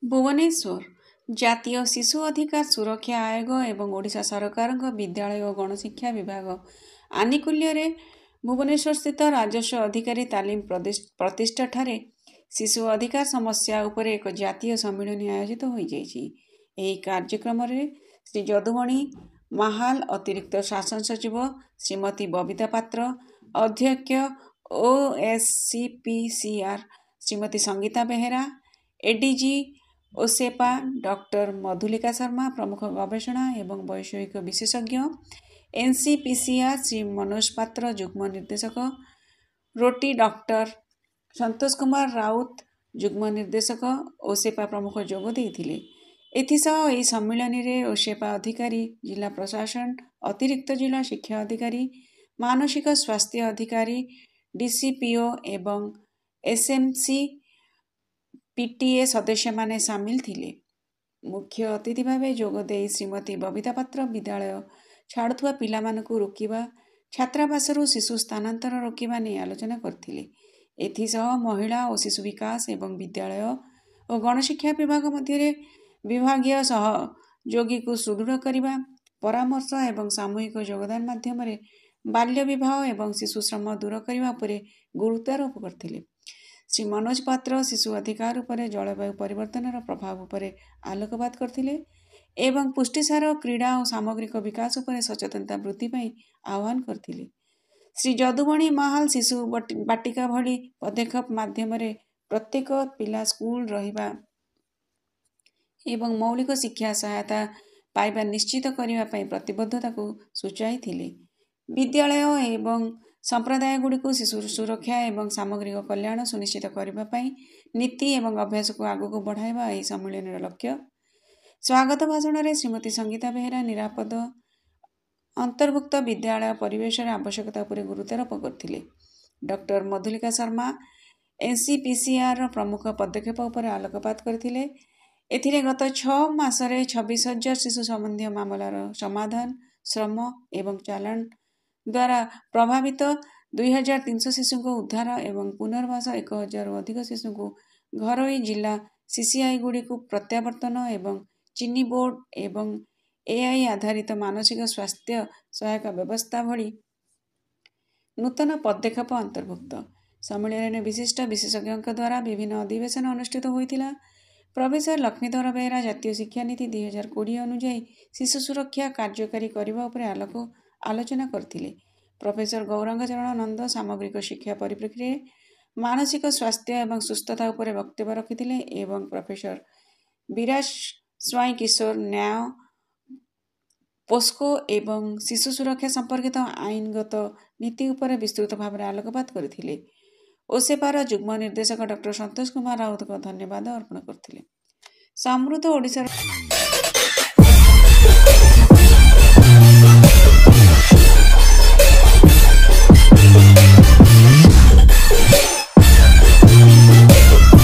भुवनेश्वर जातीय शिशु अधिकार सुरक्षा आयोग एवं ओडिशा सरकार विद्यालय और गणशिक्षा विभाग आनुकूल्य भुवनेश्वर स्थित राजस्व अधिकारी तालीम प्रतिष्ठान शिशु अधिकार समस्या उपर एक जातीय सम्मेलन आयोजित हो कार्यक्रम श्री जदुमणि महाल अतिरिक्त शासन सचिव श्रीमती बबिता पात्र अध्यक्ष OSCPCR Shrimati Sangeeta Behera ADG OSEPA doctor Madhulika Sharma प्रमुख गवेषणा एवं वैषयिक विशेषज्ञ NCPCR श्री मनोज पात्र युग्म निर्देशक रोटी डॉक्टर संतोष कुमार राउत युग्म निर्देशक ओसेपा प्रमुख जोग देइथिले। एथिसह ଏହି ସମ୍ମିଳନୀରେ ओसेपा अधिकारी जिला प्रशासन अतिरिक्त जिला शिक्षा अधिकारी मानसिक स्वास्थ्य अधिकारी DCPO एवं SMC PTA सदस्य माने सामिल थिले। मुख्य अतिथि भाव जोगदे श्रीमती बबिता पात्र विद्यालय छाड़ुवा पिला मानकु रोकिबा छात्रावासरू शिशु स्थानांतर रोकिबा ने आलोचना करथिले। एथिसह महिला और शिशु विकास एवं विद्यालय और गणशिक्षा विभाग मध्य विभागीय सहयोगी को सुदृढ़ करने परामर्श एवं सामूहिक योगदान माध्यम बाल्य विवाह एवं शिशु श्रम दूर करने पर गुरुत्वारोप करथिले। श्री मनोज पात्र शिशु अधिकार उपरे जलवायु परिवर्तन प्रभाव उपरे आलोकपात करथिले एवं पुष्टिसार क्रीड़ा और सामग्रिक विकास उपरे सचेतनता वृद्धि पाई आह्वान करथिले। श्री जदुमणि महाल शिशु बाटिका भली पदक्षेप माध्यम प्रत्येक पिला स्कूल रहिबा एवं मौलिक शिक्षा सहायता पाइबा निश्चित करने प्रतिबद्धता को सूचाई थिले। विद्यालय एवं संप्रदाय गुड़िक शिशु सुरक्षा एवं सामग्रिक कल्याण सुनिश्चित करने नीति एवं अभ्यास को आगक बढ़ाइबा यह सम्मेलन लक्ष्य। स्वागत भाषण में श्रीमती संगीता बेहेरा निरापद अंतर्भुक्त विद्यालय परिवेश आवश्यकता पर गुरुत्वारोप करथिले। डॉक्टर मधुलिका शर्मा NCPCR प्रमुख पदक्षेप उपर आलोकपात करथिले। एथिरे गत 6 मासरे 26,000 शिशु संबंधी मामलार समाधान श्रम एवं चालान द्वारा प्रभावित 2,300 शिशु को उद्धार एवं पुनर्वास 1,000 अधिक शिशु को घरोई जिला CCI गुड़ी को प्रत्यावर्तन एवं चीनी बोर्ड एवं AI आधारित मानसिक स्वास्थ्य सहायक व्यवस्था भली नूतन पदक्षेप अंतर्भुक्त। सम्मेलन में विशिष्ट विशेषज्ञों द्वारा विभिन्न अधिवेशन अनुष्ठित होता। प्रोफेसर लक्ष्मीधर बेहेरा जातीय शिक्षा नीति 2020 अनुଯାयी शिशु सुरक्षा कार्यकारी करने उपर आलोचना करथिले। प्रोफेसर गौरांग चरण नंद सामग्रिक शिक्षा परिप्रेक्षी मानसिक स्वास्थ्य एवं सुस्थता उपर वक्तव्य रखिथिले एवं प्रोफेसर विराज स्वाई किशोर न्याय पोस्को एवं शिशु सुरक्षा संपर्कित आईनगत नीति उपर विस्तृत भाव में आलोकपात करथिले। ओसेपार युग्म निर्देशक डॉक्टर संतोष कुमार राउत को धन्यवाद अर्पण करथिले। समृद्ध ओडिशार